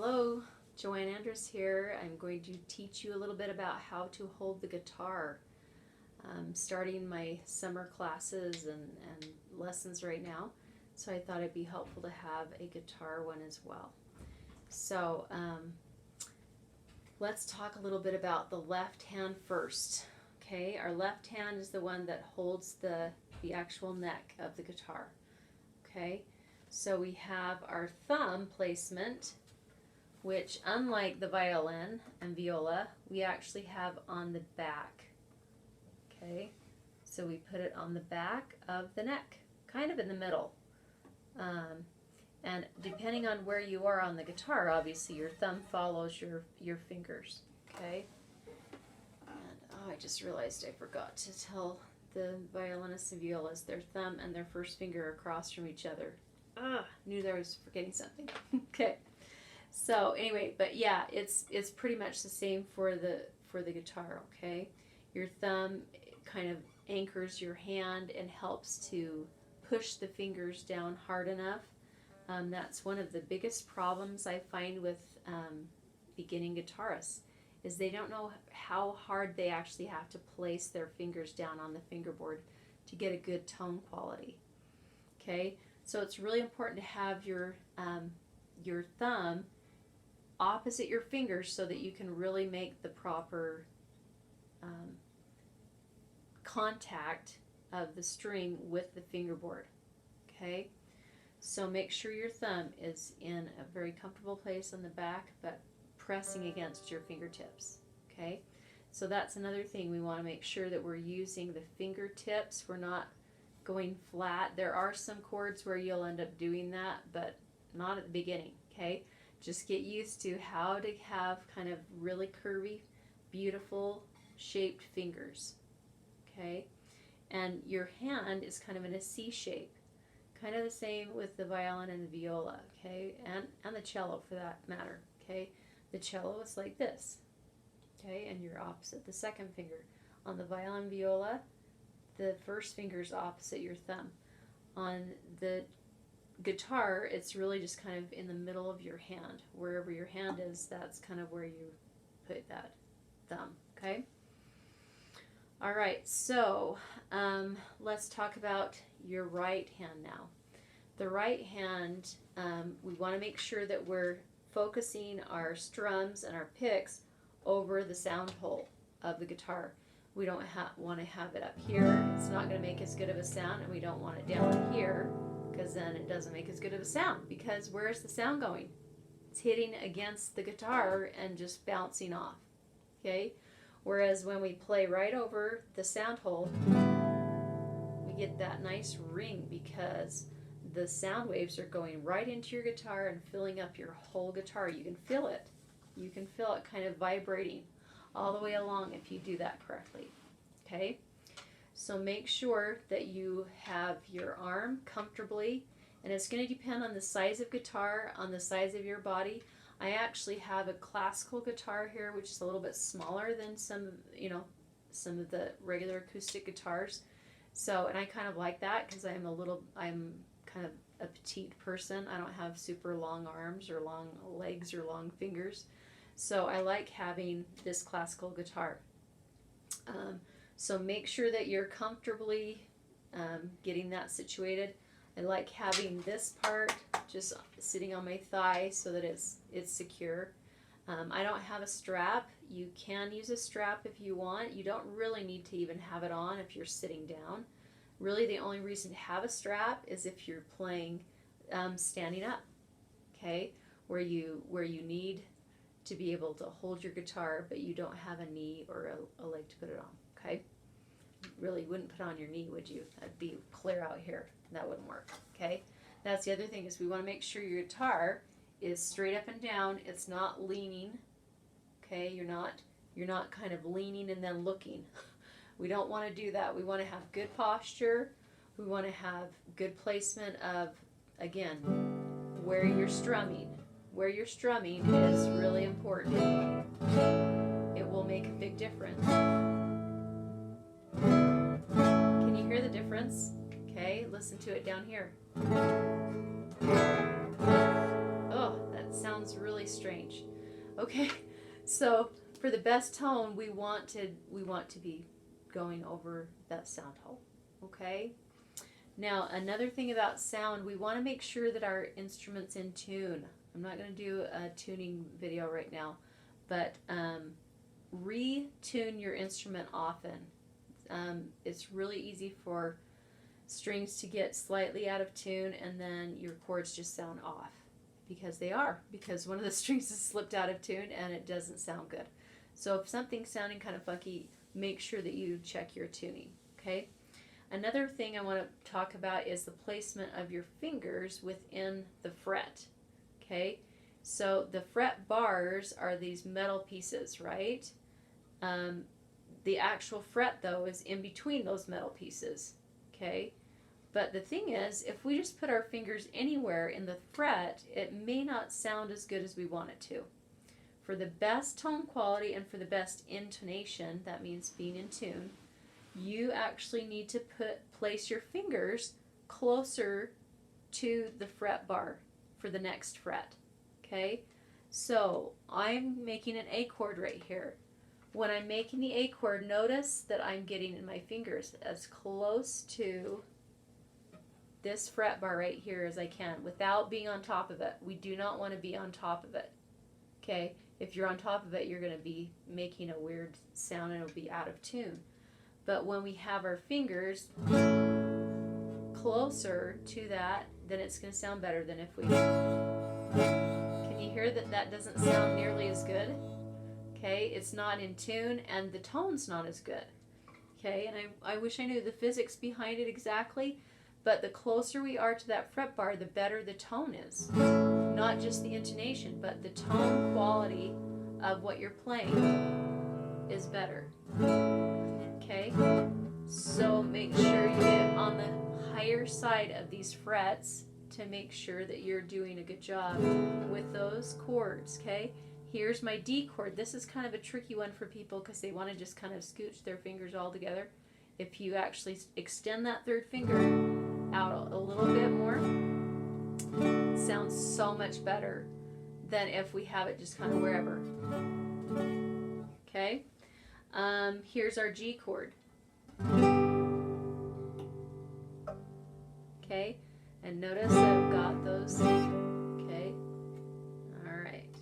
Hello, Joanne Andrus here. I'm going to teach you a little bit about how to hold the guitar. I'm starting my summer classes and lessons right now, so I thought it'd be helpful to have a guitar one as well. So let's talk a little bit about the left hand first. Okay, our left hand is the one that holds the actual neck of the guitar. Okay, so we have our thumb placement, which unlike the violin and viola, we actually have on the back. Okay, so we put it on the back of the neck, kind of in the middle. And depending on where you are on the guitar, obviously your thumb follows your fingers. Okay, and I just realized I forgot to tell the violinists and violas their thumb and their first finger across from each other. Knew that I was forgetting something. Okay. So anyway, but yeah, it's pretty much the same for the guitar, okay? Your thumb kind of anchors your hand and helps to push the fingers down hard enough. That's one of the biggest problems I find with beginning guitarists, is they don't know how hard they actually have to place their fingers down on the fingerboard to get a good tone quality. Okay, so it's really important to have your thumb opposite your fingers so that you can really make the proper contact of the string with the fingerboard. Okay, so make sure your thumb is in a very comfortable place on the back, but pressing against your fingertips. Okay, so that's another thing. We want to make sure that we're using the fingertips. We're not going flat. There are some chords where you'll end up doing that, but not at the beginning. Okay, just get used to how to have kind of really curvy, beautiful shaped fingers. Okay, and your hand is kind of in a C shape, kind of the same with the violin and the viola. Okay, and the cello for that matter. Okay, the cello is like this. Okay, and you're opposite the second finger. On the violin, viola, the first finger is opposite your thumb. On the guitar, it's really just kind of in the middle of your hand. Wherever your hand is, that's kind of where you put that thumb. Okay? All right, so let's talk about your right hand now. The right hand, we want to make sure that we're focusing our strums and our picks over the sound hole of the guitar. We don't want to have it up here. It's not going to make as good of a sound, and we don't want it down here, because then it doesn't make as good of a sound. Because where's the sound going? It's hitting against the guitar and just bouncing off. Okay? Whereas when we play right over the sound hole, we get that nice ring because the sound waves are going right into your guitar and filling up your whole guitar. You can feel it. You can feel it kind of vibrating all the way along if you do that correctly. Okay? So make sure that you have your arm comfortably, and it's going to depend on the size of guitar, on the size of your body. I actually have a classical guitar here, which is a little bit smaller than some of the regular acoustic guitars. So, and I kind of like that because I'm kind of a petite person. I don't have super long arms or long legs or long fingers. So I like having this classical guitar. So make sure that you're comfortably getting that situated. I like having this part just sitting on my thigh so that it's secure. I don't have a strap. You can use a strap if you want. You don't really need to even have it on if you're sitting down. Really, the only reason to have a strap is if you're playing standing up, okay, where you need to be able to hold your guitar, but you don't have a knee or a leg to put it on. Okay, really wouldn't put on your knee, would you? That'd be clear out here. That wouldn't work. Okay, that's the other thing, is we want to make sure your guitar is straight up and down. It's not leaning. Okay, you're not kind of leaning and then looking. We don't want to do that. We want to have good posture. We want to have good placement of, again, where you're strumming. Where you're strumming is really important. It will make a big difference. Can you hear the difference? Okay, listen to it down here. Oh, that sounds really strange. Okay, so for the best tone, we want to be going over that sound hole. Okay. Now another thing about sound, we want to make sure that our instrument's in tune. I'm not going to do a tuning video right now, but retune your instrument often. It's really easy for strings to get slightly out of tune and then your chords just sound off because one of the strings has slipped out of tune and it doesn't sound good. So if something's sounding kind of funky, make sure that you check your tuning. Okay. Another thing I want to talk about is the placement of your fingers within the fret. Okay, so the fret bars are these metal pieces, right? The actual fret, though, is in between those metal pieces. Okay, but the thing is, if we just put our fingers anywhere in the fret, it may not sound as good as we want it to. For the best tone quality and for the best intonation, that means being in tune, you actually need to place your fingers closer to the fret bar for the next fret. Okay, so I'm making an A chord right here. When I'm making the A chord, notice that I'm getting in my fingers as close to this fret bar right here as I can without being on top of it. We do not want to be on top of it. Okay, if you're on top of it, you're going to be making a weird sound and it'll be out of tune. But when we have our fingers closer to that, then it's going to sound better than if we... Can you hear that that doesn't sound nearly as good? Okay, it's not in tune and the tone's not as good. Okay, and I wish I knew the physics behind it exactly, but the closer we are to that fret bar, the better the tone is. Not just the intonation, but the tone quality of what you're playing is better. Okay, so make sure you get on the higher side of these frets to make sure that you're doing a good job with those chords. Okay, here's my D chord. This is kind of a tricky one for people because they want to just kind of scooch their fingers all together. If you actually extend that third finger out a little bit more, it sounds so much better than if we have it just kind of wherever. Okay. Here's our G chord. Okay, and notice I've got those. Okay, all right.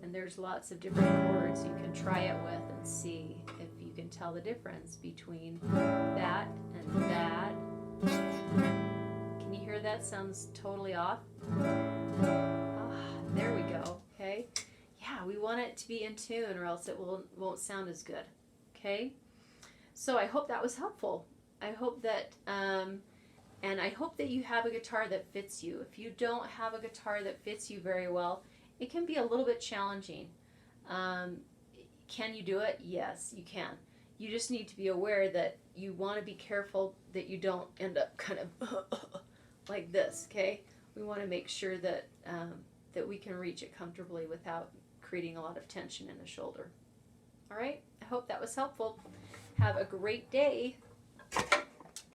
And there's lots of different chords you can try it with and see if you can tell the difference between that and that. Can you hear that? Sounds totally off. There we go. Okay. Yeah, we want it to be in tune or else it won't sound as good. Okay, so I hope that was helpful. I hope that, and I hope that you have a guitar that fits you. If you don't have a guitar that fits you very well, it can be a little bit challenging. Can you do it? Yes, you can. You just need to be aware that you want to be careful that you don't end up kind of like this, okay? We want to make sure that, that we can reach it comfortably without creating a lot of tension in the shoulder. All right, I hope that was helpful. Have a great day.